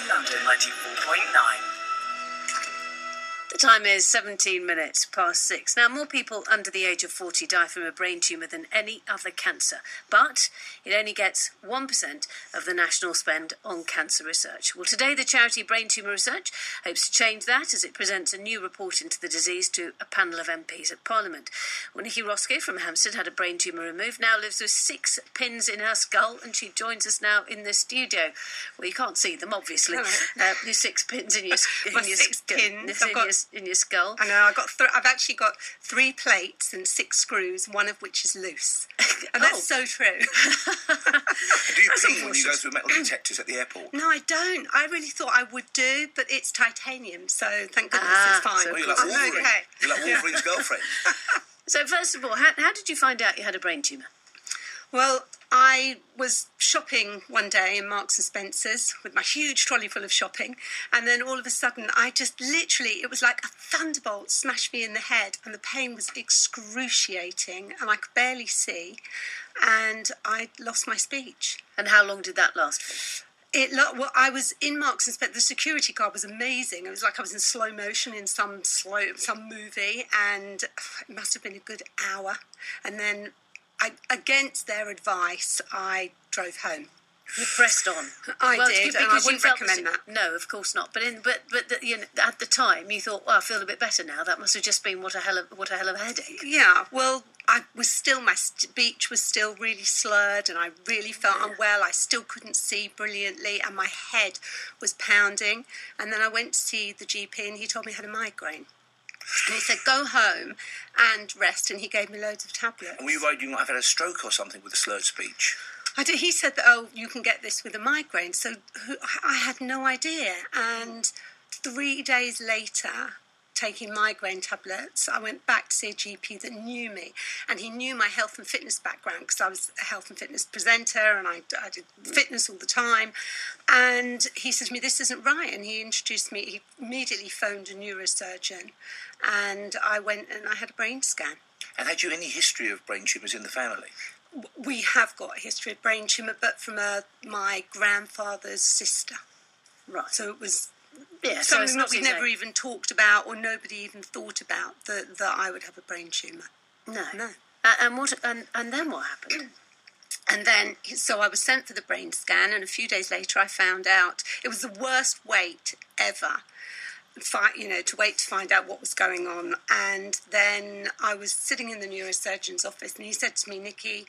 London 94.9. The time is 17 minutes past 6. Now, more people under the age of 40 die from a brain tumour than any other cancer, but it only gets 1% of the national spend on cancer research. Well, today the charity Brain Tumour Research hopes to change that as it presents a new report into the disease to a panel of MPs at Parliament. Well, Nicci Roscoe from Hampstead had a brain tumour removed, now lives with 6 pins in her skull, and she joins us now in the studio. Well, you can't see them, obviously. Your 6 pins in your in your skull. I know. I've actually got 3 plates and 6 screws, one of which is loose, and that's so true. Do you pee when you go through metal detectors at the airport? No, I don't. I really thought I would do, but it's titanium, so thank goodness it's fine. So you're like Wolverine. Okay. You're like Wolverine's girlfriend. So first of all, how did you find out you had a brain tumour? Well, I was shopping one day in Marks and Spencer's with my huge trolley full of shopping, and then all of a sudden I just literally, it was like a thunderbolt smashed me in the head, and the pain was excruciating and I could barely see, and I lost my speech. And how long did that last for? Well, I was in Marks and Spencer. The security guard was amazing. It was like I was in slow motion in some movie, and it must have been a good hour. And then, against their advice, I drove home. You pressed on. I did, and I wouldn't recommend that. No, of course not. But at the time, you thought, "Well, I feel a bit better now." That must have just been what a hell of a headache. Yeah. Well, my speech was still really slurred, and I really felt unwell. I still couldn't see brilliantly, and my head was pounding. And then I went to see the GP, and he told me I had a migraine. And he said, go home and rest, and he gave me loads of tablets. And were you worried you might have had a stroke or something with a slurred speech? He said that, you can get this with a migraine. So I had no idea. And 3 days later, taking migraine tablets, I went back to see a GP that knew me, and he knew my health and fitness background because I was a health and fitness presenter, and I did fitness all the time. And he said to me, this isn't right, and he introduced me. He immediately phoned a neurosurgeon, and I went and I had a brain scan. And had you any history of brain tumours in the family? We have got a history of brain tumour, but from my grandfather's sister. Right. So it was so something that we never even talked about, or nobody even thought about, that I would have a brain tumour. No. And then what happened? And then, so I was sent for the brain scan, and a few days later I found out it was the worst wait ever. To wait to find out what was going on. And then I was sitting in the neurosurgeon's office, and he said to me, Nicci,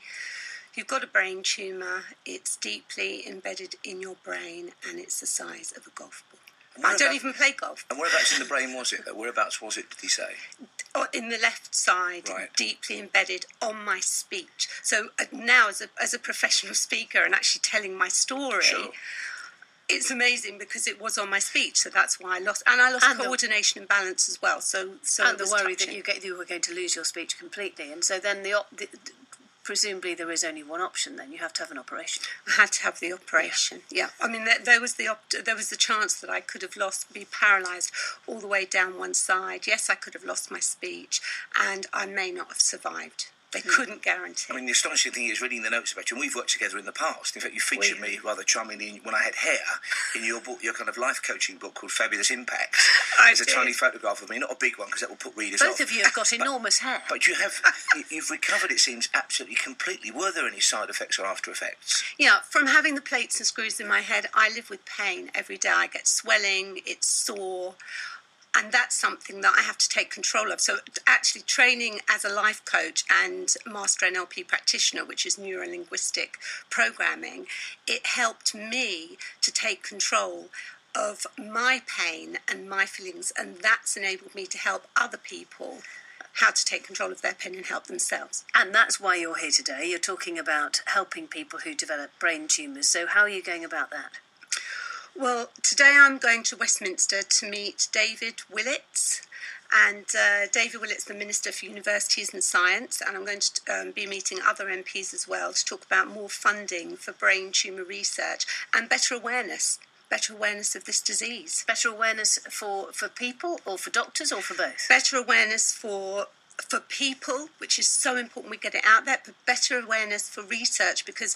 you've got a brain tumour, it's deeply embedded in your brain, and it's the size of a golf ball. I don't even play golf. And whereabouts in the brain was it? Whereabouts was it, did he say? In the left side, right. Deeply embedded on my speech. So now as a professional speaker and actually telling my story... Sure. It's amazing because it was on my speech, so that's why I lost. And I lost coordination and balance as well. So and the worry that you were going to lose your speech completely. And so then presumably there is only one option. Then you have to have an operation. I had to have the operation. Yeah. I mean, there was the chance that I could have be paralysed all the way down one side. Yes, I could have lost my speech, and I may not have survived. They couldn't guarantee. I mean, the astonishing thing is reading the notes about you, and we've worked together in the past. In fact, you featured me rather charmingly when I had hair in your book, your kind of life coaching book called Fabulous Impact. There's a tiny photograph of me, not a big one because that will put readers off. Both of you have got enormous hair. But you've recovered, it seems, absolutely completely. Were there any side effects or after effects? Yeah, from having the plates and screws in my head, I live with pain every day. I get swelling, it's sore. And that's something that I have to take control of. So actually training as a life coach and master NLP practitioner, which is neuro-linguistic programming, it helped me to take control of my pain and my feelings. And that's enabled me to help other people how to take control of their pain and help themselves. And that's why you're here today. You're talking about helping people who develop brain tumours. So how are you going about that? Well, today I'm going to Westminster to meet David Willett, and David Willett's the Minister for Universities and Science, and I'm going to be meeting other MPs as well to talk about more funding for brain tumour research and better awareness of this disease. Better awareness for people or for doctors or for both? Better awareness for people, which is so important we get it out there, but better awareness for research, because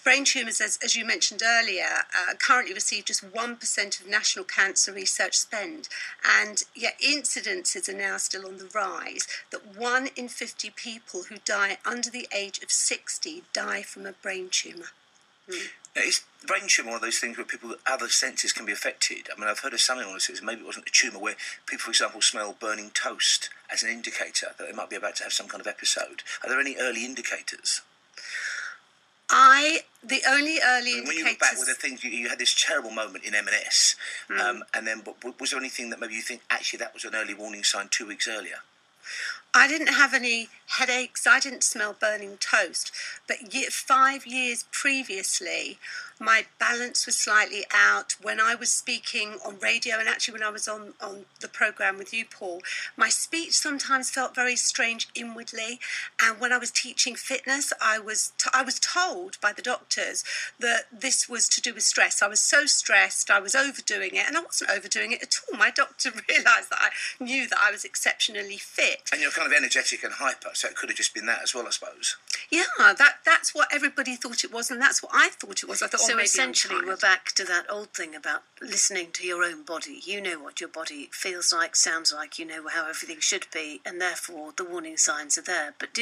brain tumours, as you mentioned earlier, currently receive just 1% of national cancer research spend. And yet incidences are now still on the rise, that 1 in 50 people who die under the age of 60 die from a brain tumour. Now, is brain tumour one of those things where people, other senses can be affected? I mean, I've heard of some illnesses, maybe it wasn't a tumour, where people, for example, smell burning toast as an indicator that they might be about to have some kind of episode. Are there any early indicators? The only early indicators... When you look back with the things, you had this terrible moment in M&S, and then was there anything that maybe you think, actually, that was an early warning sign 2 weeks earlier? I didn't have any headaches, I didn't smell burning toast, but 5 years previously, my balance was slightly out. When I was speaking on radio, and actually when I was on the programme with you, Paul, my speech sometimes felt very strange inwardly, and when I was teaching fitness, I was told by the doctors that this was to do with stress. I was so stressed, I was overdoing it, and I wasn't overdoing it at all. My doctor realised that I knew that I was exceptionally fit. And you're kind of energetic and hyper, so it could have just been that as well, I suppose. Yeah, that's what everybody thought it was, and that's what I thought it was. I thought, so essentially we're back to that old thing about listening to your own body. You know what your body feels like, sounds like, you know how everything should be, and therefore the warning signs are there. But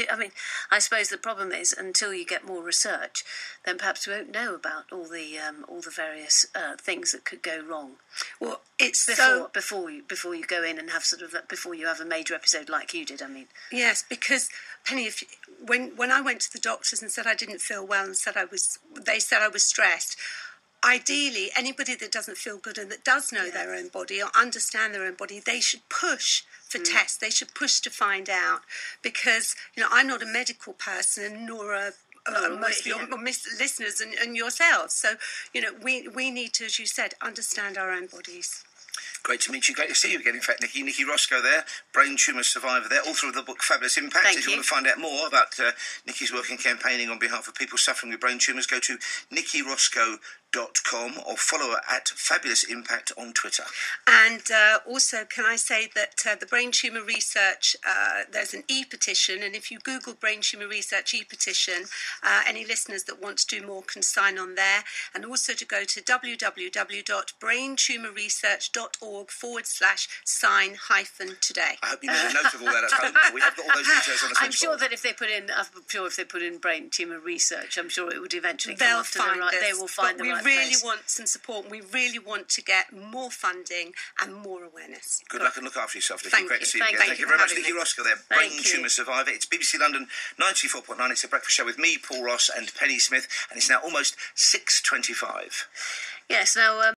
I suppose the problem is, until you get more research, then perhaps we won't know about all the various things that could go wrong. Well, it's before you go in and have before you have a major episode like you did. I mean, yes, because Penny, when I went to the doctors and said I didn't feel well and they said I was stressed. Ideally, anybody that doesn't feel good and that does know their own body or understand their own body, they should push for tests. They should push to find out, because I'm not a medical person, nor most of your listeners and yourselves. So we need to, as you said, understand our own bodies. Great to meet you. Great to see you again. In fact, Nicci Roscoe there, brain tumour survivor there, author of the book Fabulous Impact. If you want to find out more about Nicci's work in campaigning on behalf of people suffering with brain tumours, go to NicciRoscoe.com or follow her at Fabulous Impact on Twitter. And also, can I say that the Brain Tumour Research, there's an e-petition, and if you Google Brain Tumour Research e-petition, any listeners that want to do more can sign on there, and also to go to www.braintumourresearch.org/sign-today. I hope you made a note of all that at home. We have got all those details on the I'm sure that if they put in Brain Tumour Research, I'm sure it would eventually come up to the right. They will find the right place. We really want some support, and we really want to get more funding and more awareness. Good luck and look after yourself, Nicci. Thank Great you. to see you again. Thank you very much, Nicci Roscoe there, brain tumour survivor. It's BBC London 94.9. It's a breakfast show with me, Paul Ross, and Penny Smith, and it's now almost 6:25. Yes, now...